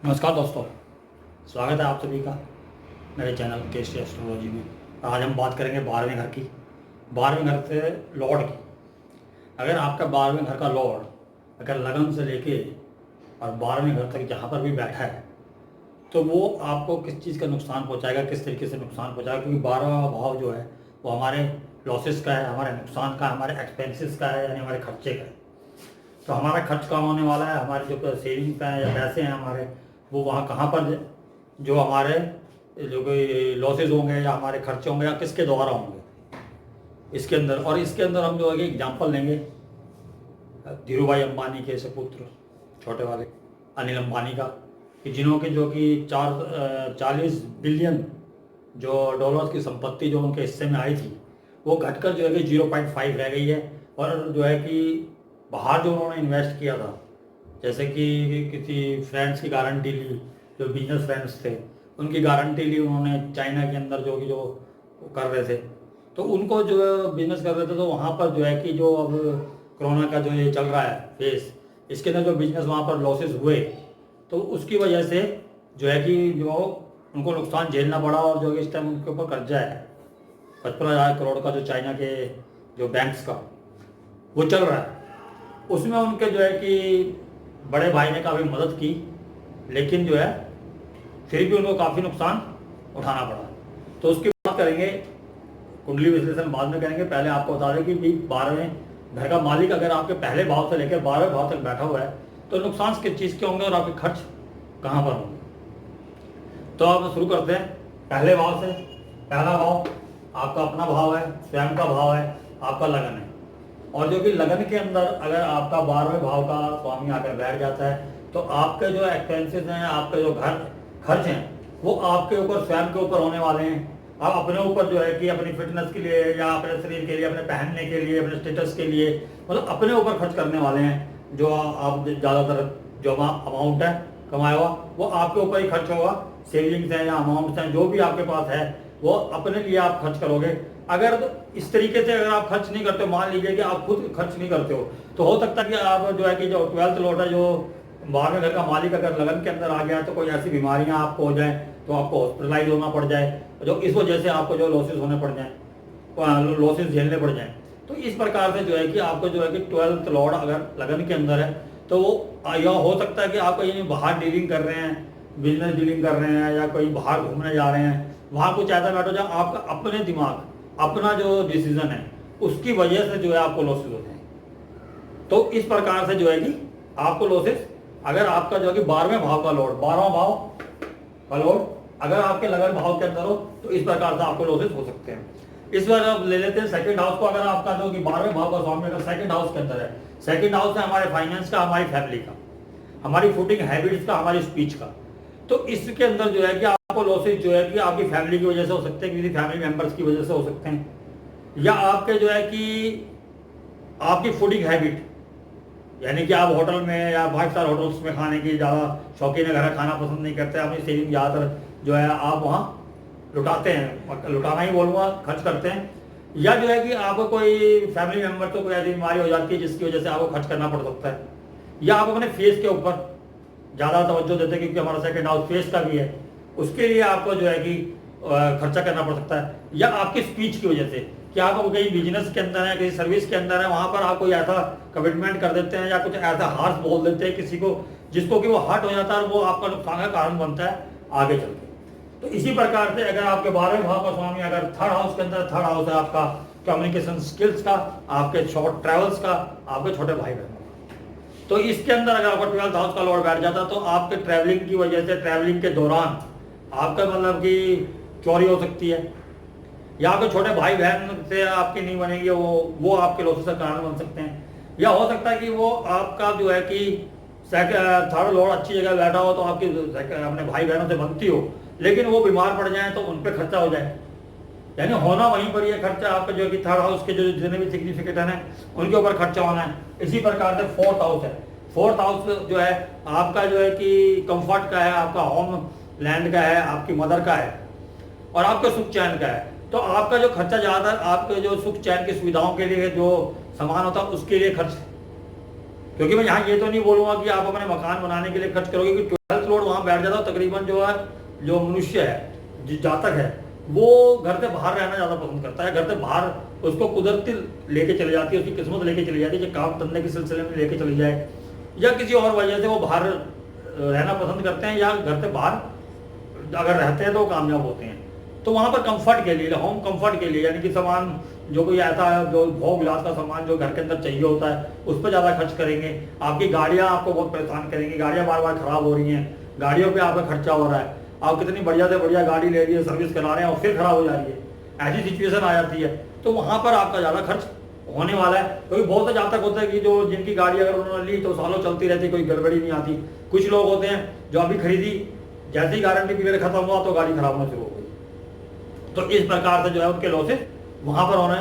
नमस्कार दोस्तों, स्वागत है आप सभी का मेरे चैनल केसी एस्ट्रोलॉजी में। आज हम बात करेंगे 12वें घर की, 12वें घर से लॉर्ड की। अगर आपका 12वें घर का लॉर्ड अगर लगन से लेके और 12वें घर तक जहाँ पर भी बैठा है तो वो आपको किस चीज़ का नुकसान पहुँचाएगा, किस तरीके से नुकसान पहुँचाएगा। क्योंकि 12वां भाव जो है वो हमारे लॉसेस का है, हमारे नुकसान का, हमारे एक्सपेंसेस का है, यानी हमारे खर्चे का है। तो हमारा खर्च कहाँ होने वाला है, हमारे जो सेविंग्स हैं या पैसे हैं हमारे, वो वहाँ कहाँ पर जो हमारे जो कोई लॉसेस होंगे या हमारे खर्चे होंगे या किसके द्वारा होंगे इसके अंदर। और इसके अंदर हम जो है कि एग्जाम्पल लेंगे धीरू भाई अंबानी के सपुत्र छोटे वाले अनिल अंबानी का, कि जिन्हों की जो कि 40 बिलियन जो डॉलर्स की संपत्ति जो उनके हिस्से में आई थी वो घटकर जो है कि 0.5 रह गई है। और जो है कि बाहर जो उन्होंने इन्वेस्ट किया था, जैसे कि किसी फ्रेंड्स की गारंटी ली, जो बिजनेस फ्रेंड्स थे उनकी गारंटी ली उन्होंने चाइना के अंदर जो कि जो कर रहे थे, तो उनको जो बिजनेस कर रहे थे तो वहाँ पर जो है कि जो अब कोरोना का जो ये चल रहा है फेस, इसके अंदर जो बिजनेस वहाँ पर लॉसेस हुए तो उसकी वजह से जो है कि जो उनको नुकसान झेलना पड़ा। और जो इस टाइम उनके ऊपर कर्जा है 55,000 करोड़ का, जो चाइना के जो बैंक्स का वो चल रहा है। उसमें उनके जो है कि बड़े भाई ने काफ़ी मदद की, लेकिन जो है फिर भी उनको काफ़ी नुकसान उठाना पड़ा। तो उसकी बात करेंगे, कुंडली विश्लेषण बाद में करेंगे। पहले आपको बता दें कि 12वें घर का मालिक अगर आपके पहले भाव से लेकर 12वें भाव तक बैठा हुआ है तो नुकसान किस चीज़ के होंगे और आपके खर्च कहाँ पर होंगे। तो आप शुरू करते हैं पहले भाव से। पहला भाव आपका अपना भाव है, स्वयं का भाव है, आपका लगन है। और जो कि लगन के अंदर अगर आपका 12वें भाव का स्वामी आकर बैठ जाता है तो आपके जो एक्सपेंसेस हैं, आपके जो घर खर्च हैं, वो आपके ऊपर स्वयं के ऊपर होने वाले हैं। आप अपने ऊपर जो है कि अपनी फिटनेस के लिए या अपने शरीर के लिए, अपने पहनने के लिए, अपने स्टेटस के लिए, मतलब अपने ऊपर खर्च करने वाले हैं। जो आप ज़्यादातर जो अमाउंट है कमाया हुआ वो आपके ऊपर ही खर्च होगा। सेविंग्स हैं या अमाउंट्स हैं जो भी आपके पास है वो अपने लिए आप खर्च करोगे। अगर इस तरीके से अगर आप खर्च नहीं करते हो, मान लीजिए कि आप खुद खर्च नहीं करते हो, तो हो सकता है कि आप जो है कि जो 12th लॉट है, जो 12वें घर का मालिक अगर लगन के अंदर आ गया तो कोई ऐसी बीमारियां आपको हो जाए तो आपको हॉस्पिटलाइज होना पड़ जाए, जो इस वजह से आपको जो लॉसेस होने पड़ जाए, लॉसेस झेलने पड़ जाए। तो इस प्रकार से जो है कि आपको जो है कि 12th लॉर्ड अगर लगन के अंदर है तो वो यह हो सकता है कि आप कहीं बाहर डीलिंग कर रहे हैं, बिजनेस डीलिंग कर रहे हैं या कहीं बाहर घूमने जा रहे हैं, वहाँ कुछ ऐसा बैठो जहाँ आपका अपने दिमाग, अपना जो डिसीजन है उसकी वजह से जो है आपको लॉसेस होते हैं। तो इस प्रकार से जो है कि आपको लॉसेस, अगर आपका जो है कि 12वें भाव का लॉर्ड, 12वां भाव का लॉर्ड अगर आपके लगन भाव के अंदर हो तो इस प्रकार से आपको लॉसेस हो सकते हैं। इस बार अब ले लेते हैं सेकंड हाउस को। अगर आपका जो कि 12वें भाव का स्वामी अगर सेकंड हाउस के अंदर है, सेकंड हाउस है हमारे फाइनेंस का, हमारी फैमिली का, हमारी फूडिंग हैबिट्स का, हमारी स्पीच का। तो इसके अंदर जो है कि आपको लॉसेस जो है कि आपकी फैमिली की वजह से हो सकते हैं, किसी फैमिली मेंबर्स की वजह से हो सकते हैं, या आपके जो है कि आपकी फूडिंग हैबिट, यानी कि आप होटल में या 5 स्टार होटल्स में खाने की ज़्यादा शौकीन है, घर खाना पसंद नहीं करते, अपनी सेविंग ज़्यादातर जो है आप वहाँ लुटाते हैं, लुटाना ही बोलूँगा, खर्च करते हैं। या जो है कि आपको कोई फैमिली मेंबर तो कोई ऐसी बीमारी हो जाती है जिसकी वजह से आपको खर्च करना पड़ सकता है, या आप अपने फेस के ऊपर ज़्यादा तवज्जो देते हैं क्योंकि हमारा सेकंड हाउस फेस का भी है, उसके लिए आपको जो है कि खर्चा करना पड़ सकता है। या आपकी स्पीच की वजह से कि आप कहीं बिजनेस के अंदर है, किसी सर्विस के अंदर है, वहाँ पर आप कोई ऐसा कमिटमेंट कर देते हैं या कुछ ऐसा हार्श बोल देते हैं किसी को जिसको कि वो हर्ट हो जाता है और वो आपका नुकसान का कारण बनता है आगे चल के। तो इसी प्रकार से अगर आपके 12वें भाव का स्वामी अगर थर्ड हाउस के अंदर, थर्ड हाउस है आपका कम्युनिकेशन स्किल्स का, आपके शॉर्ट ट्रेवल्स का, आपके छोटे भाई बहनों का, तो इसके अंदर अगर आपका 12th हाउस का लॉर्ड बैठ जाता तो आपके ट्रैवलिंग की वजह से, ट्रैवलिंग के दौरान आपका मतलब कि चोरी हो सकती है, या आपके छोटे भाई बहन से आपकी नहीं बनेगी, वो आपके लॉसेस का कारण बन सकते हैं। या हो सकता है कि वो आपका जो है कि थर्ड लॉर्ड अच्छी जगह बैठा हो तो आपकी अपने भाई बहनों से बनती हो, लेकिन वो बीमार पड़ जाए तो उन पर खर्चा हो जाए, यानी होना वहीं पर ये खर्चा आपका जो कि थर्ड हाउस के जो जितने भी सिग्निफिकेंट है उनके ऊपर खर्चा होना है। इसी प्रकार से फोर्थ हाउस है, फोर्थ हाउस जो है आपका जो है कि कंफर्ट का है, आपका होम लैंड का है, आपकी मदर का है और आपके सुख चैन का है। तो आपका जो खर्चा ज़्यादातर आपके जो सुख चैन की सुविधाओं के लिए जो सामान होता है उसके लिए खर्च, क्योंकि मैं यहाँ ये तो नहीं बोलूँगा कि आप अपने मकान बनाने के लिए खर्च करोगे, कि 12th लोड वहाँ बैठ जाता है। तकरीबन जो है जो मनुष्य है, जो जातक है, वो घर से बाहर रहना ज़्यादा पसंद करता है। घर से बाहर उसको कुदरती लेके चली जाती है, उसकी किस्मत लेके चली जाती है, जो काम धंधे के सिलसिले में लेके चली जाए या किसी और वजह से वो बाहर रहना पसंद करते हैं, या घर से बाहर अगर रहते हैं तो कामयाब होते हैं। तो वहाँ पर कंफर्ट के लिए, होम कंफर्ट के लिए, यानी कि सामान जो कोई ऐसा है जो भोग विलास का सामान जो घर के अंदर चाहिए होता है उस पर ज़्यादा खर्च करेंगे। आपकी गाड़ियाँ आपको बहुत परेशान करेंगी, गाड़ियाँ बार बार खराब हो रही हैं, गाड़ियों पे आपका खर्चा हो रहा है, आप कितनी बढ़िया से बढ़िया गाड़ी ले रही है, सर्विस करा रहे हैं और फिर खराब हो जा रही है, ऐसी सिचुएशन आ जाती है। तो वहाँ पर आपका ज़्यादा खर्च होने वाला है। क्योंकि बहुत से जातक होते हैं कि जो जिनकी गाड़ी अगर उन्होंने ली तो सालों चलती रहती, कोई गड़बड़ी नहीं आती। कुछ लोग होते हैं जो अभी खरीदी, जैसे ही गारंटी पीरियड खत्म हुआ तो गाड़ी खराब होना शुरू हो गई। तो इस प्रकार से जो है उनके लॉसेस वहाँ पर होने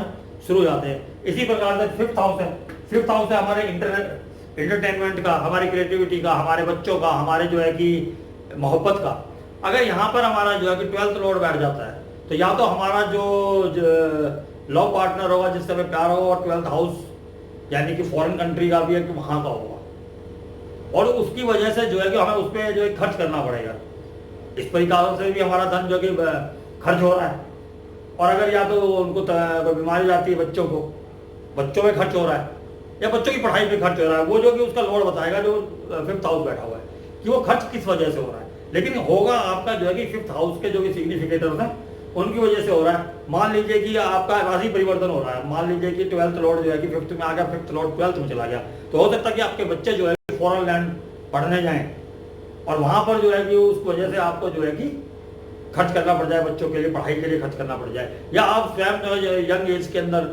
शुरू हो जाते हैं। इसी प्रकार से फिफ्थ हाउस है। फिफ्थ हाउस है हमारे इंटरटेनमेंट का, हमारी क्रिएटिविटी का, हमारे बच्चों का, हमारे जो है कि मोहब्बत का। अगर यहाँ पर हमारा जो है कि 12th लॉर्ड बैठ जाता है तो या तो हमारा जो लव पार्टनर होगा जिससे हमें प्यार होगा, और 12th हाउस यानी कि फॉरेन कंट्री का भी है कि वहाँ का होगा, और उसकी वजह से जो है कि हमें उस पर जो है खर्च करना पड़ेगा। इस प्रकार से भी हमारा धन जो कि खर्च हो रहा है। और अगर या तो उनको बीमारी जाती है, बच्चों में खर्च हो रहा है, या बच्चों की पढ़ाई पे खर्च हो रहा है, वो जो कि उसका लॉर्ड बताएगा जो 5th हाउस बैठा हुआ है कि वो खर्च किस वजह से हो रहा है। लेकिन होगा आपका जो है कि 5th हाउस के जो कि सिग्निफिकेटर्स हैं उनकी वजह से हो रहा है। मान लीजिए कि आपका राशि परिवर्तन हो रहा है, मान लीजिए कि 12th लॉर्ड जो है कि 5th में आ गया, 5th लॉर्ड 12th में चला गया, तो हो सकता है कि आपके बच्चे जो है फॉरेन लैंड पढ़ने जाएं और वहां पर जो है कि उस वजह से आपको जो है कि खर्च करना पड़ जाए, बच्चों के लिए पढ़ाई के लिए खर्च करना पड़ जाए, या आप स्वयं यंग एज के अंदर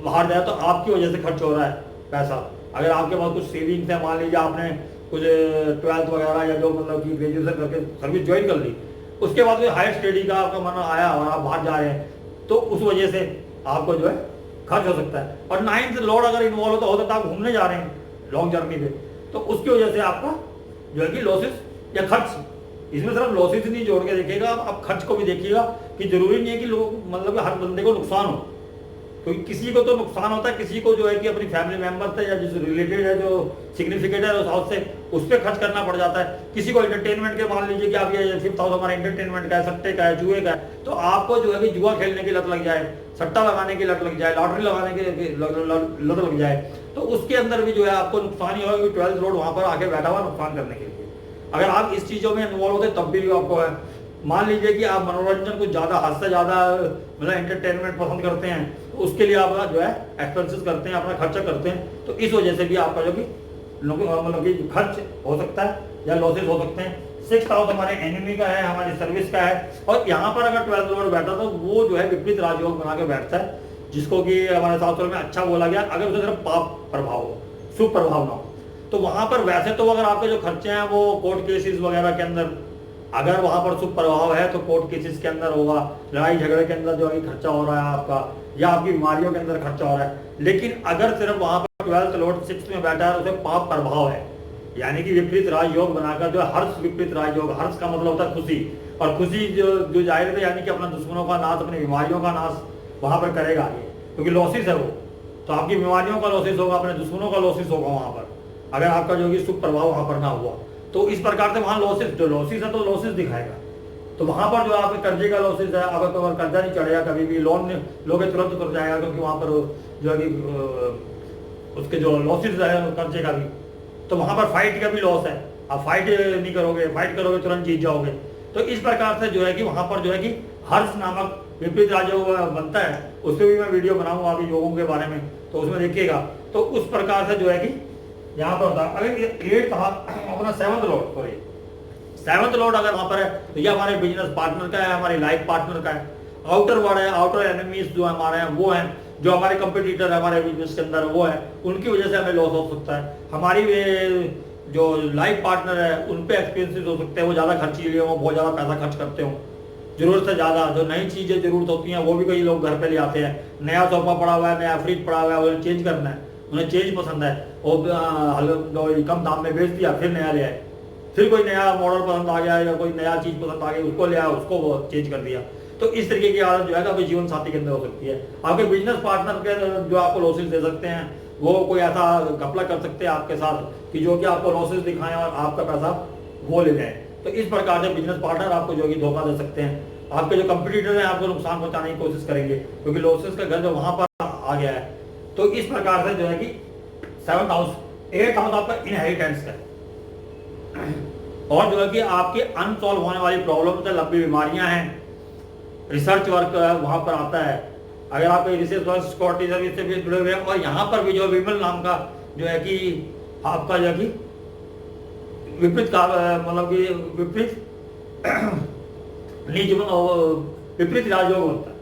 बाहर जाए तो आपकी वजह से खर्च हो रहा है पैसा। अगर आपके पास कुछ सेविंग्स है, मान लीजिए आपने कुछ 12th वगैरह या जो मतलब कि ग्रेजुएशन करके सर्विस ज्वाइन कर ली, उसके बाद हायर स्टडी का आपका मन आया और आप बाहर जा रहे हैं, तो उस वजह से आपको जो है खर्च हो सकता है। और 9th लॉर्ड अगर इन्वॉल्व हो सकता है आप घूमने जा रहे हैं लॉन्ग जर्नी पे, तो उसकी वजह से आपका जो है कि लॉसेस या खर्च, इसमें सिर्फ लॉसेस ही नहीं जोड़ के देखिएगा, आप खर्च को भी देखिएगा कि जरूरी नहीं है कि लोग मतलब हर बंदे को नुकसान हो, क्योंकि किसी को तो नुकसान होता है, किसी को जो है कि अपनी फैमिली मेंबर से या जिस रिलेटेड है, जो सिग्निफिकेंट है उस हाउस से, उस पर खर्च करना पड़ जाता है। किसी को एंटरटेनमेंट के, मान लीजिए कि आप ये 5th हाउस हमारा एंटरटेनमेंट का है, सट्टे का है, जुए का है, तो आपको जो है कि जुआ खेलने की लत लग जाए, सट्टा लगाने की लत लग जाए, लॉटरी लगाने की लत लग जाए, तो उसके अंदर भी जो है आपको नुकसान ही होगा, क्योंकि 12th लॉर्ड वहां पर आके बैठा हुआ नुकसान करने के लिए। अगर आप इस चीजों में इन्वॉल्व होते तब भी आपको है। मान लीजिए कि आप मनोरंजन कुछ ज्यादा, हद से ज्यादा मतलब एंटरटेनमेंट पसंद करते हैं, तो उसके लिए आप जो है एक्सपेंसेस करते हैं, अपना खर्चा करते हैं, तो इस वजह से भी आपका जो कि मतलब कि खर्च हो सकता है या लॉसेस हो सकते हैं। 6th हाउस हमारे एनिमी का है, हमारी सर्विस का है, और यहाँ पर अगर 12th लॉर्ड बैठा तो वो जो है विपरीत राजयोग बना के बैठता है, जिसको कि हमारे शास्त्रों में अच्छा बोला गया, अगर उसे सिर्फ पाप प्रभाव हो, शुभ प्रभाव ना हो। तो वहां पर वैसे तो अगर आपके जो खर्चे हैं वो कोर्ट केसेस वगैरह के अंदर, अगर वहां पर शुभ प्रभाव है तो कोर्ट केसेस के अंदर होगा, लड़ाई झगड़े के अंदर जो है खर्चा हो रहा है आपका, या आपकी बीमारियों के अंदर खर्चा हो रहा है। लेकिन अगर सिर्फ वहां पर 12th लॉर्ड 6th में बैठा है, उसे पाप प्रभाव है, यानी कि विपरीत राजयोग बनाकर, जो हर्ष, विपरीत राजयोग, हर्ष का मतलब होता है खुशी, और खुशी जो जाहिर है यानी कि अपना दुश्मनों का नाश, अपनी बीमारियों का नाश वहां पर करेगा ये, क्योंकि लॉसेस है वो, तो आपकी बीमारियों का लॉसेस होगा, अपने दुश्मनों का लॉसेस होगा वहां पर, अगर आपका जो कि शुभ प्रभाव वहां पर ना हुआ। तो इस प्रकार से वहां लॉसेस, जो लॉसेस है तो लॉसेस दिखाएगा। तो वहां पर जो आपके कर्जे का लॉसेस है, अगर तो कर्जा नहीं चढ़ेगा, कभी भी लोन लोगे तुरंत उतर जाएगा, क्योंकि वहां पर जो है कि उसके जो लॉसेस है कर्जे का भी, तो वहां पर फाइट का भी लॉस है, आप फाइट नहीं करोगे, फाइट करोगे तुरंत जीत जाओगे। तो इस प्रकार से जो है कि वहां पर जो है कि हर्ष नामक विपरीत राजयोग बनता है, उस पर भी मैं वीडियो बनाऊंगा अभी योगों के बारे में, तो उसमें देखिएगा। तो उस प्रकार से जो है कि यहाँ पर होता है। अगर 8th अपना 7th Lord, sorry 7th Lord अगर वहां पर है तो ये हमारे बिजनेस पार्टनर का है, हमारे लाइफ पार्टनर का है। आउटर वर्ड है, आउटर एनिमीज जो हमारे हैं वो हैं, जो हमारे कंपटीटर है हमारे बिजनेस के अंदर वो है, उनकी वजह से हमें लॉस हो सकता है। हमारी जो लाइफ पार्टनर है उन पे एक्सपेंसेस हो सकते हैं, वो ज्यादा खर्चीले हो, बहुत ज्यादा पैसा खर्च करते हो, जरूरत से ज्यादा। जो नई चीजें जरूरत होती हैं वो भी कई लोग घर पे ले आते हैं, नया सोफा पड़ा हुआ है, नया फ्रिज पड़ा हुआ है, उन्हें चेंज करना है, उन्हें चेंज पसंद है, और कम दाम में बेच दिया, फिर नया ले आए, फिर कोई नया मॉडल पसंद आ गया या कोई नया चीज पसंद आ गई, उसको ले आया, उसको वो चेंज कर दिया। तो इस तरीके की आदत जो है आपके जीवन साथी के अंदर हो सकती है। आपके बिजनेस पार्टनर के जो आपको लॉसेस दे सकते हैं, वो कोई ऐसा घपला कर सकते हैं आपके साथ कि जो कि आपको लॉसेस दिखाएं और आपका पैसा वो ले जाए। तो इस प्रकार से बिजनेस पार्टनर आपको जो है धोखा दे सकते हैं। आपके जो कंपटीटर हैं आपको नुकसान पहुंचाने की कोशिश करेंगे, क्योंकि लॉसेस का घर जो वहां पर आ गया है। तो इस प्रकार से जो है कि 7th हाउस, 8th हाउस आपका इनहेरिटेंस का है, और जो है कि आपके अनसॉल्व होने वाली प्रॉब्लम से लंबी बीमारियां हैं, रिसर्च वर्क वहां पर आता है। अगर आप रिसर्च वर्क सिक्योरिटी सर्विस से भी जुड़े हुए हैं, और यहाँ पर भी जो विमल नाम का जो है कि आपका जो है कि विपरीत का मतलब कि विपरीत राजयोग होता है।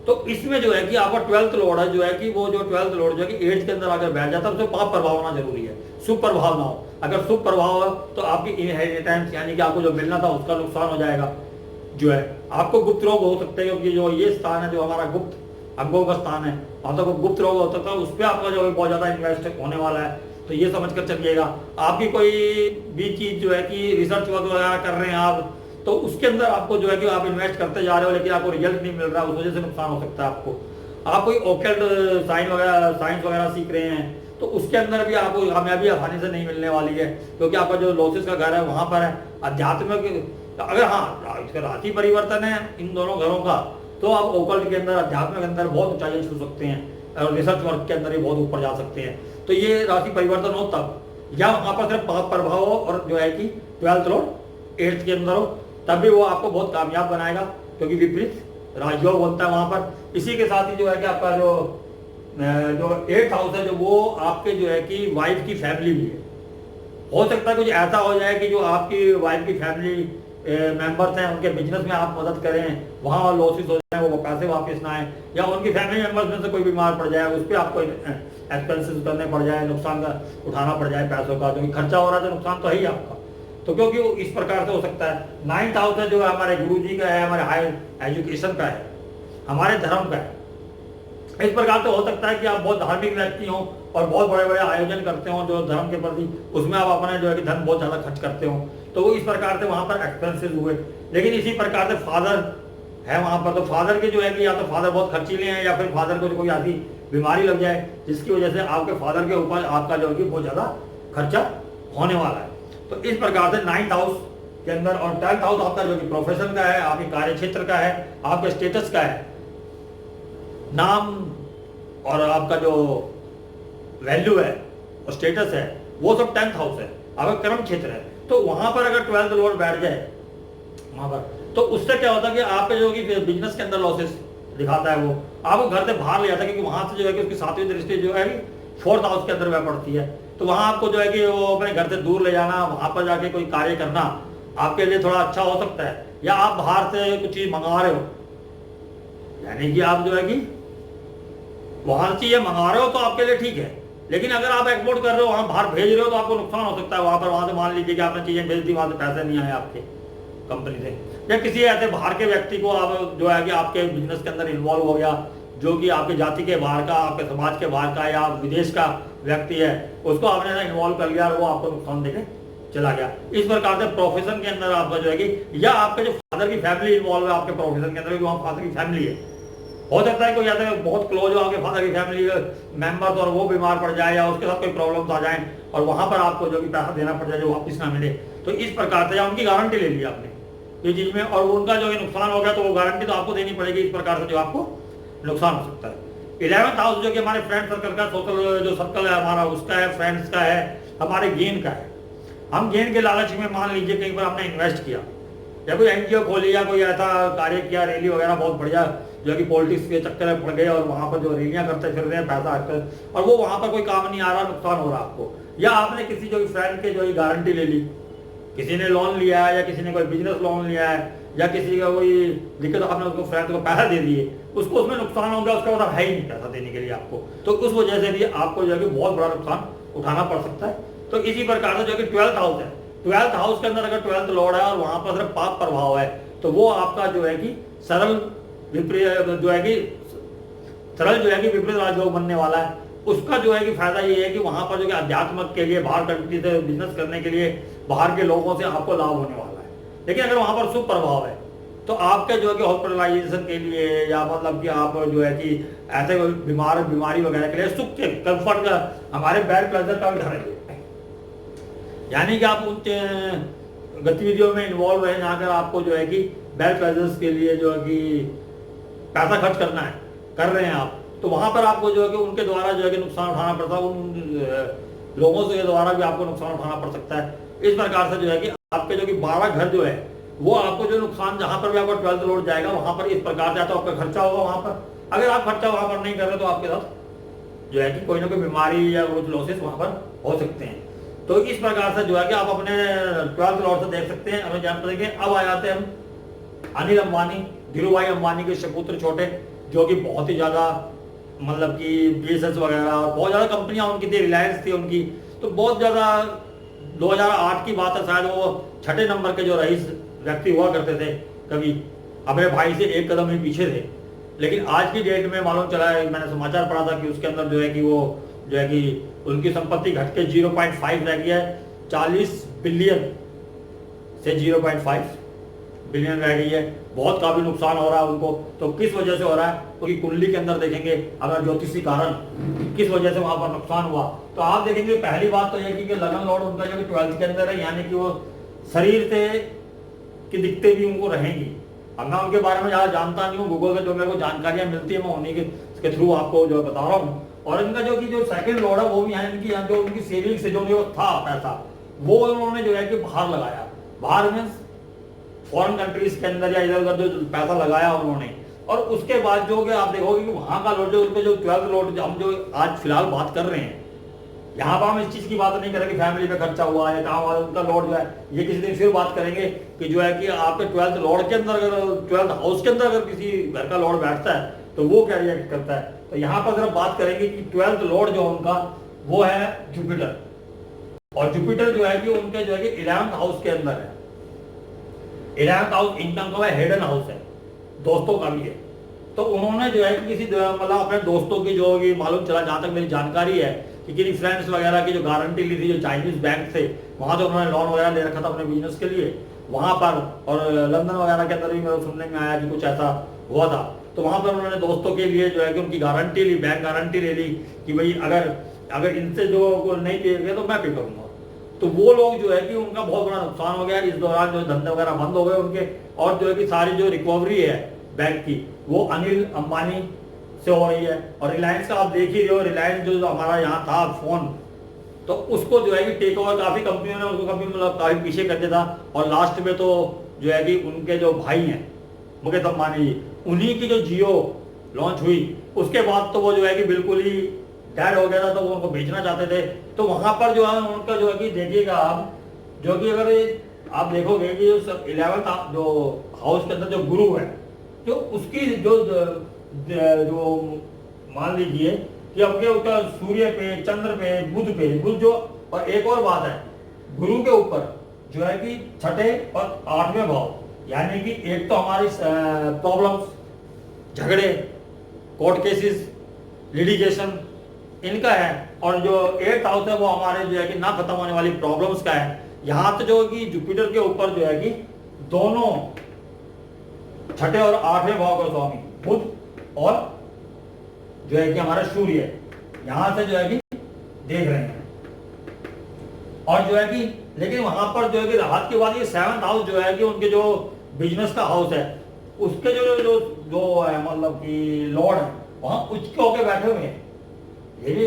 तो इसमें जो है कि आपका 12th लॉर्ड है, जो है कि वो जो 12th लॉर्ड जो है कि 8th के अंदर अगर बैठ जाता है तो पाप प्रभाव होना जरूरी है, शुभ प्रभाव ना हो। अगर शुभ प्रभाव हो तो आपकी इनहेरिटेंस यानी कि आपको जो मिलना था उसका नुकसान हो जाएगा। जो है आपको गुप्त रोग हो सकते हैं, क्योंकि जो ये स्थान है जो हमारा गुप्त अंगों का स्थान है, वहां तक गुप्त रोग हो सकता है, उस पर आपका जो है बहुत ज्यादा इन्वेस्ट होने वाला है। तो ये समझ कर चलिएगा। आपकी कोई भी चीज जो है कि रिसर्च वगैरह कर रहे हैं आप, तो उसके अंदर आपको जो है कि आप इन्वेस्ट करते जा रहे हो लेकिन आपको रिजल्ट नहीं मिल रहा, उस वजह से नुकसान हो सकता है आपको। आप कोई ओकल्ट साइंस वगैरह सीख रहे हैं तो उसके अंदर भी आपको कामयाबी आसानी से नहीं मिलने वाली है, क्योंकि आपका जो लॉसेस का घर है वहां पर है। अध्यात्मिक अगर हाँ इसका राशि परिवर्तन है इन दोनों घरों का, तो आप ओकल्ट के अंदर, अध्यात्म के अंदर बहुत ऊंचाई छू सकते हैं, और रिसर्च वर्क के अंदर भी बहुत ऊपर जा सकते हैं। तो ये राशि परिवर्तन हो तब, या वहां पर सिर्फ पाप प्रभाव हो और जो है कि 12th लॉर्ड 8th के अंदर हो, तब भी वो आपको बहुत कामयाब बनाएगा, क्योंकि विपरीत राजयोग बनता है वहां पर। इसी के साथ ही जो है कि आपका जो 8th हाउस है, जो वो आपके जो है कि वाइफ की फैमिली भी है। हो सकता है कुछ ऐसा हो जाए कि जो आपकी वाइफ की फैमिली मेंबर्स हैं उनके बिजनेस में आप मदद करें, वहाँ लॉसेस हो जाए, वो पैसे वापस ना आए, या उनकी फैमिली मेंबर्स में से कोई बीमार पड़ जाए, उस पर आपको एक्सपेंसेस करने पड़ जाए, नुकसान का उठाना पड़ जाए पैसों का, क्योंकि खर्चा हो रहा है तो नुकसान तो है ही आपका। तो क्योंकि वो इस प्रकार से हो सकता है। 9th हाउस है जो हमारे गुरु जी का है, हमारे हायर एजुकेशन का है, हमारे धर्म का है। इस प्रकार से हो सकता है कि आप बहुत धार्मिक व्यक्ति हो और बहुत बड़े बड़े आयोजन करते हो जो धर्म के प्रति, उसमें आप अपने जो है कि धन बहुत ज्यादा खर्च करते हो, तो वो इस प्रकार से वहां पर एक्सपेंसेस हुए। लेकिन इसी प्रकार से फादर है वहां पर, तो फादर के जो है कि या तो फादर बहुत खर्चीले हैं, या फिर फादर को कोई ऐसी बीमारी लग जाए जिसकी वजह से आपके फादर के ऊपर आपका जो है कि बहुत ज्यादा खर्चा होने वाला है। तो इस प्रकार से 9th हाउस के अंदर, और 10th हाउस आपका जो कि प्रोफेशन का है, आपके कार्य क्षेत्र का है, आपके स्टेटस का है, नाम और आपका जो वैल्यू है और स्टेटस है, वो सब 10th हाउस है, आपका कर्म क्षेत्र है। तो वहां पर अगर 12th लॉर्ड बैठ जाए वहां पर, तो उससे क्या होता है कि आपके जो कि बिजनेस के अंदर लॉसेस दिखाता है, वो आपको घर से बाहर ले जाता है, क्योंकि वहां से जो है कि उसकी 7वीं दृष्टि जो है 4th हाउस के अंदर वह पड़ती है। तो वहां आपको जो है कि वो अपने घर से दूर ले जाना, वहां पर जाके कोई कार्य करना आपके लिए थोड़ा अच्छा हो सकता है। या आप बाहर से कुछ चीज मंगा रहे हो, यानी कि आप जो है कि वहां चीजें मंगा रहे हो तो आपके लिए ठीक है, लेकिन अगर आप एक्सपोर्ट कर रहे हो, वहां बाहर भेज रहे हो, तो आपको नुकसान हो सकता है वहां पर। वहां से मान लीजिए कि आपने चीजें भेज दी, वहां से पैसे नहीं आए आपके कंपनी से, या किसी ऐसे बाहर के व्यक्ति को आप जो है कि आपके बिजनेस के अंदर इन्वॉल्व हो गया, जो कि आपकी जाति के बाहर का, आपके समाज के बाहर का या विदेश का व्यक्ति है, उसको आपने इन्वॉल्व कर लिया और वो आपको नुकसान देके चला गया। इस प्रकार से प्रोफेशन के अंदर आपका जो है कि, या आपके जो फादर की फैमिली इन्वॉल्व है आपके प्रोफेशन के अंदर, वहाँ फादर की फैमिली है, हो सकता है कोई ऐसे बहुत क्लोज हो आपके फादर की फैमिली मेंबर्स और वो बीमार पड़ जाए, या उसके साथ कोई प्रॉब्लम्स आ जाए और वहां पर आपको जो कि पैसा देना पड़ जाए जो वापस ना मिले। तो इस प्रकार से, या उनकी गारंटी ले ली आपने ये चीज में, और उनका जो नुकसान हो गया तो वो गारंटी तो आपको देनी पड़ेगी। इस प्रकार से जो आपको नुकसान हो सकता है। 11th हाउस जो कि हमारे फ्रेंड सर्कल का, सोशल जो सर्कल है हमारा, उसका है, फ्रेंड्स का है, हमारे गेन का है। हम गेन के लालच में मान लीजिए कहीं पर हमने इन्वेस्ट किया, या कोई एनजीओ खोली, या कोई ऐसा कार्य किया, रैली वगैरह बहुत बढ़िया, जो है कि पॉलिटिक्स के चक्कर में पड़ गए और वहां पर जो रैलियां करते फिर रहे हैं पैसा हटकर, और वो वहां पर कोई काम नहीं आ रहा, नुकसान हो रहा आपको। या आपने किसी जो फ्रेंड के जो गारंटी ले ली, किसी ने लोन लिया है, या किसी ने कोई बिजनेस लोन लिया है, या किसी का कोई दिक्कत, आपने उसको फ्रेंड को पैसा दे दिए, उसको उसमें नुकसान हो गया, उसका मतलब है ही नहीं पैसा देने के लिए आपको, तो उस वजह से भी आपको जो है कि बहुत बड़ा नुकसान उठाना पड़ सकता है। तो इसी प्रकार से जो कि 12th हाउस है, 12th हाउस के अंदर अगर 12th लॉर्ड है और वहां पर सिर्फ पाप प्रभाव है, तो वो आपका जो है कि सरल विपरीत जो है कि विपरीत राजयोग बनने वाला है। उसका जो है कि फायदा ये है कि वहां पर जो कि अध्यात्म के लिए, बाहर कंट्री से बिजनेस करने के लिए बाहर के लोगों से आपको लाभ होने वाला है। लेकिन अगर वहां पर शुभ प्रभाव है तो आपके जो है कि हॉस्पिटलाइजेशन के लिए, या मतलब कि आप जो है कि ऐसे बीमारी वगैरह के लिए, सुख के कंफर्ट का, हमारे बैड प्लेजर का भी घर है, यानी कि आप गतिविधियों में इन्वॉल्व रहे जहाँ कर आपको जो है कि बेड प्लेजर्स के लिए जो है कि पैसा खर्च करना है, कर रहे हैं आप, तो वहां पर आपको जो है कि उनके द्वारा जो है कि नुकसान उठाना पड़ता है, उन लोगों के द्वारा भी आपको नुकसान उठाना पड़ सकता है। इस प्रकार से जो है कि आपके जो कि 12 घर जो है वो आपको जो नुकसान जहां पर भी आपका 12th लोड जाएगा वहां पर इस प्रकार से तो आपका खर्चा होगा वहां पर। अगर आप खर्चा वहां पर नहीं कर रहे तो आपके साथ जो है कि कोई ना कोई बीमारी या कुछ लॉसेस वहां पर हो सकते हैं। तो इस प्रकार से जो है कि आप अपने 12th लॉर्ड से देख सकते हैं। हमें जान पाएंगे। अब आ जाते हैं हम अनिल अंबानी, धीरू भाई अंबानी के सपुत्र छोटे, जो कि बहुत ही ज्यादा मतलब कि बीएसएस वगैरह बहुत ज्यादा कंपनियां उनकी थी, रिलायंस थी उनकी, तो बहुत ज्यादा 2008 की बात है शायद, वो 6ठे नंबर के जो रईस व्यक्ति हुआ करते थे, कभी अपने भाई से एक कदम ही पीछे थे। लेकिन आज की डेट में मालूम चला है, मैंने समाचार पढ़ा था कि उसके अंदर जो है कि वो जो है कि उनकी संपत्ति घट के 0.5 रह गया है, 40 बिलियन से 0.5 बिलियन रह गई है। बहुत काफी नुकसान हो रहा है उनको। तो किस वजह से हो रहा है, क्योंकि कुंडली के अंदर देखेंगे अगर ज्योतिषी कारण किस वजह से वहां पर नुकसान हुआ, तो आप देखेंगे पहली बात तो यह कि लगन लॉर्ड उनका जो 12th के अंदर है, यानी कि वो शरीर से की दिक्कतें भी उनको रहेंगी। अब मैं उनके बारे में ज्यादा जानता नहीं हूँ, गूगल से जो मेरे को जानकारियां मिलती है मैं उन्हीं के थ्रू आपको जो बता रहा हूँ। और इनका जो कि जो सेकंड लॉर्ड है वो भी है इनकी जो उनकी सेविंग से जो था पैसा वो उन्होंने जो है कि बाहर लगाया। बाहर में फॉरेन कंट्रीज के अंदर या इधर उधर जो पैसा लगाया उन्होंने, और उसके बाद जो कि आप देखोगे कि वहां का लॉट जो उनके जो 12th लॉट हम जो आज फिलहाल बात कर रहे हैं, यहाँ पर हम इस चीज की बात नहीं करेंगे फैमिली पे खर्चा हुआ है कहाँ हुआ उनका लॉट जो है, ये किसी दिन फिर बात करेंगे कि जो है कि आपके 12th लॉट के अंदर अगर 12th हाउस के अंदर अगर किसी घर का लॉट बैठता है तो वो क्या रिएक्ट करता है। तो यहाँ पर अगर बात करेंगे कि 12th लॉट जो उनका वो है जुपिटर, और जुपिटर जो है कि उनके जो है कि 11th हाउस के अंदर है। 11th हाउस इनकम का हिडन हाउस है, दोस्तों का भी है। तो उन्होंने जो है कि किसी मतलब अपने दोस्तों की जो मालूम चला, जहां तक मेरी जानकारी है कि किसी फ्रेंड्स वगैरह की जो गारंटी ली थी जो चाइनीज बैंक से, वहां तो उन्होंने लोन वगैरह ले रखा था अपने बिजनेस के लिए वहां पर, और लंदन वगैरह के अंदर भी मेरे सुनने में आया कि कुछ ऐसा हुआ था। तो वहां पर उन्होंने दोस्तों के लिए जो है कि उनकी गारंटी ली, बैंक गारंटी ले ली कि भाई अगर इनसे जो नहीं पे गए तो मैं पे करूंगा। तो वो लोग जो है कि उनका बहुत बड़ा नुकसान हो गया। इस दौरान जो धंधे वगैरह बंद हो गए उनके, और जो है कि सारी जो रिकवरी है बैंक की वो अनिल अंबानी से हो रही है। और रिलायंस का आप देख ही रहे हो, रिलायंस जो हमारा यहाँ था फोन, तो उसको जो है कि टेक ओवर काफी कंपनियों ने उनको कभी मतलब काफी पीछे कर दिया था। और लास्ट में तो जो है कि उनके जो भाई हैं मुकेश अंबानी जी, उन्हीं की जो जियो लॉन्च हुई उसके बाद तो वो जो है कि बिल्कुल ही डेड हो गया था, तो वो उनको बेचना चाहते थे। तो वहां पर जो है उनका जो है कि देखिएगा आप, जो कि अगर आप देखोगे कि जो 11th जो हाउस के अंदर जो गुरु है, जो उसकी जो मान लीजिए कि आपके ऊपर सूर्य पे, चंद्र पे, बुध जो, और एक और बात है गुरु के ऊपर जो है कि 6ठे और 8वें भाव, यानी कि एक तो हमारी प्रॉब्लम्स, झगड़े, कोर्ट केसेस, लिटिगेशन इनका है, और जो 8th हाउस है वो हमारे जो है कि ना खत्म होने वाली प्रॉब्लम्स का है। यहां तो जो कि जुपिटर के ऊपर जो है कि दोनों 6ठे और 8वें भाव का स्वामी बुध और जो है कि हमारा सूर्य यहां से जो है कि देख रहे हैं। और जो है कि लेकिन वहां पर जो है कि राहत की बात, ये 7th हाउस जो है कि उनके जो बिजनेस का हाउस है उसके जो जो जो है मतलब कि लॉर्ड है वहां उच्च होके बैठे हुए हैं। ये भी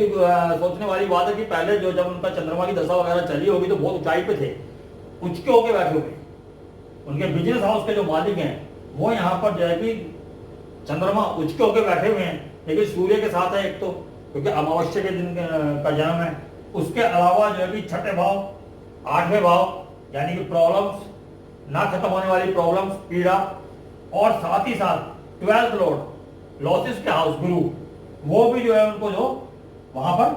सोचने वाली बात है कि पहले जो जब उनका चंद्रमा की दशा वगैरह चली होगी तो बहुत ऊंचाई पे थे, उच्च के होके बैठे हुए। उनके बिजनेस हाउस के जो मालिक हैं वो यहाँ पर जो है कि चंद्रमा उच्च के होके बैठे हुए हैं, लेकिन सूर्य के साथ है एक तो, क्योंकि अमावस्या के दिन का जन्म है। उसके अलावा जो है कि 6ठे भाव, 8वें भाव, यानी कि प्रॉब्लम्स, ना खत्म होने वाली प्रॉब्लम्स, पीड़ा, और साथ ही साथ 12th लॉर्ड लॉसेस के हाउस गुरु, वो भी जो है उनको जो वहां पर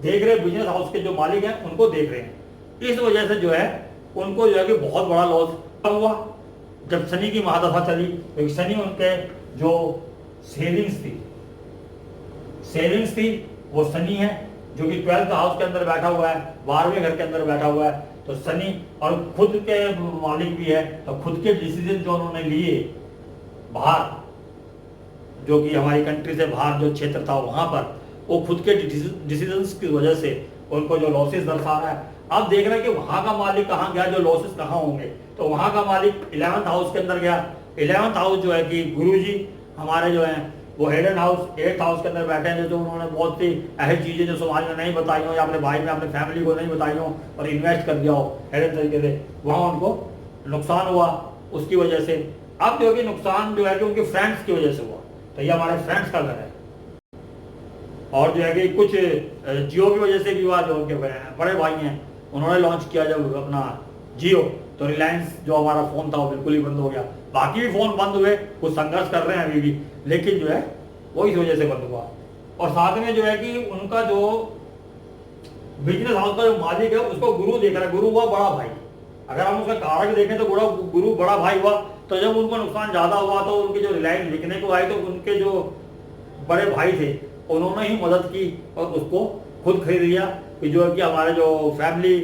देख रहे, बिजनेस हाउस के जो मालिक हैं उनको देख रहे हैं। इस वजह से जो है उनको जो है कि बहुत बड़ा लॉस हुआ जब शनि की महादशा चली। क्योंकि शनि उनके जो सेविंग्स थी वो शनि है जो कि 12th हाउस के अंदर बैठा हुआ है, 12वें घर के अंदर बैठा हुआ है। तो शनि और खुद के मालिक भी है, तो खुद के डिसीजन जो उन्होंने लिए बाहर, जो कि हमारी कंट्री से बाहर जो क्षेत्र था वहां पर, वो खुद के डिसीजंस की वजह से उनको जो लॉसेस दर्शा रहा है। अब देख रहे हैं कि वहां का मालिक कहाँ गया, जो लॉसेस कहाँ होंगे। तो वहां का मालिक 11th हाउस के अंदर गया। 11th हाउस जो है कि गुरुजी हमारे जो है वो हिडन हाउस 8th हाउस के अंदर बैठे हैं, जो उन्होंने बहुत सी ऐसी चीजें जो समाज में नहीं बताई हो या अपने भाई में अपने फैमिली को नहीं बताई हो और इन्वेस्ट कर दिया हो हिडन तरीके से, वहां उनको नुकसान हुआ उसकी वजह से। अब जो कि नुकसान जो है कि उनके फ्रेंड्स की वजह से हुआ। तो ये हमारे फ्रेंड्स का घर है। और जो है कि कुछ जियो की वजह से भी हुआ, जो उनके बड़े भाई हैं उन्होंने लॉन्च किया जब अपना जियो, तो रिलायंस जो हमारा फोन था वो बिल्कुल ही बंद हो गया। बाकी भी फोन बंद हुए, कुछ संघर्ष कर रहे हैं अभी भी, लेकिन जो है वो इस वजह से बंद हुआ। और साथ में जो है कि उनका जो बिजनेस हाउस का जो मालिक है उसको गुरु देख रहा है। गुरु हुआ बड़ा भाई। अगर हम उसका कारक देखें तो गुरु बड़ा भाई हुआ। तो जब उनको नुकसान ज्यादा हुआ तो उनकी जो रिलायंस बिकने को आई तो उनके जो बड़े भाई थे उन्होंने ही मदद की और उसको खुद खरीद लिया कि जो है कि हमारे जो फैमिली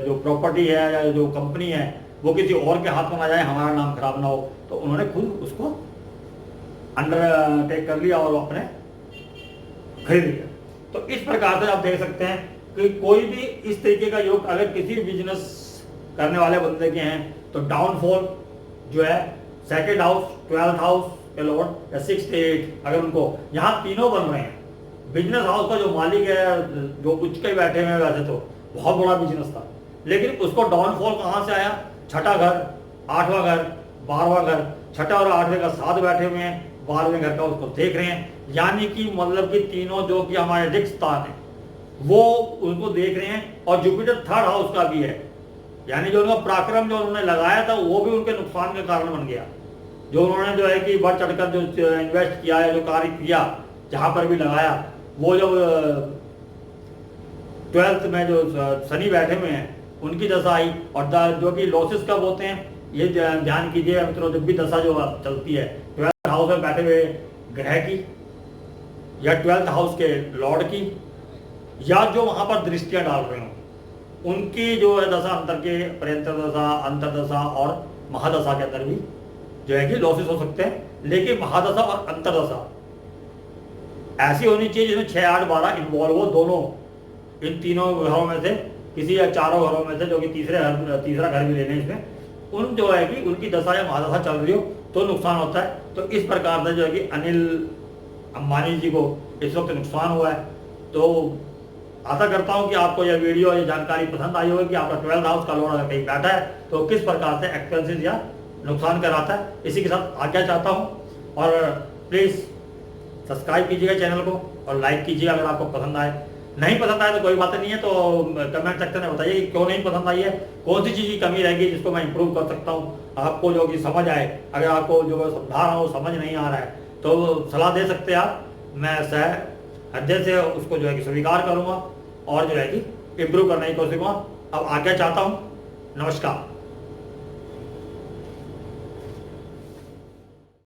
जो प्रॉपर्टी है या जो कंपनी है वो किसी और के हाथ में ना जाए, हमारा नाम खराब ना हो। तो उन्होंने खुद उसको अंडरटेक कर लिया और अपने खरीद लिया। तो इस प्रकार से आप देख सकते हैं कि कोई भी इस तरीके का योग अगर किसी भी बिजनेस करने वाले बंदे के हैं तो डाउनफॉल जो है 2nd हाउस 12th हाउस के लॉर्ड या 6th 8th, अगर उनको यहाँ तीनों बन रहे हैं। बिजनेस हाउस का जो मालिक है जो उच्च के बैठे हुए हैं, वैसे तो बहुत बड़ा बिजनेस था, लेकिन उसको डाउनफॉल कहाँ से आया? छठा घर, 8वां घर, 12वां घर, छठा और 8वें का साथ बैठे हुए हैं, 12वें घर का उसको देख रहे हैं। यानी कि मतलब कि तीनों जो कि हमारे रिक्त स्थान है वो उनको देख रहे हैं। और जुपिटर 3rd हाउस का भी है, यानी जो उनका पराक्रम जो उन्होंने लगाया था वो भी उनके नुकसान का कारण बन गया। जो उन्होंने जो है कि बढ़ चढ़कर जो इन्वेस्ट किया है, जो कार्य किया, जहां पर भी लगाया, वो जब 12th में जो शनि बैठे हुए हैं उनकी दशा आई। और जो कि लॉसेस कब होते हैं ये ध्यान कीजिए मित्रों, जब भी दशा जो चलती है 12th हाउस में बैठे हुए ग्रह की या 12th हाउस के लॉर्ड की या जो वहां पर दृष्टियां डाल रहे हो उनकी जो है दशा, अंतर के पर्यंतर दशा, अंतरदशा और महादशा के अंदर भी जो है कि लॉसेस हो सकते हैं। लेकिन महादशा और अंतरदशा ऐसी होनी चाहिए जिसमें 6, 8, 12 इन्वॉल्व हो, दोनों इन तीनों घरों में से किसी या चारों घरों में से, जो कि तीसरा घर भी लेने इसमें, उन जो है कि उनकी दशा या महादशा चल रही हो तो नुकसान होता है। तो इस प्रकार से जो है कि अनिल अंबानी जी को इस वक्त नुकसान हुआ है। तो आशा करता हूं कि आपको यह वीडियो, ये जानकारी पसंद आई होगी कि आपका 12th हाउस का लॉर्ड अगर कहीं बैठा है तो किस प्रकार से एक्सपेंसेस या नुकसान कराता है। इसी के साथ आज्ञा चाहता हूं और प्लीज़ सब्सक्राइब कीजिएगा चैनल को और लाइक कीजिएगा अगर आपको पसंद आए। नहीं पसंद आए तो कोई बात नहीं है, तो कमेंट सेक्शन में बताइए कि क्यों नहीं पसंद आई है, कौन सी चीज़ की कमी रहेगी जिसको मैं इंप्रूव कर सकता हूँ, आपको जो कि समझ आए। अगर आपको जो मैं समझा रहा हूँ समझ नहीं आ रहा है तो सलाह दे सकते हैं आप, मैं हृदय से उसको जो है कि स्वीकार करूँगा और जो है कि इम्प्रूव करने की कोशिश करूँगा। अब आज्ञा चाहता हूँ। नमस्कार।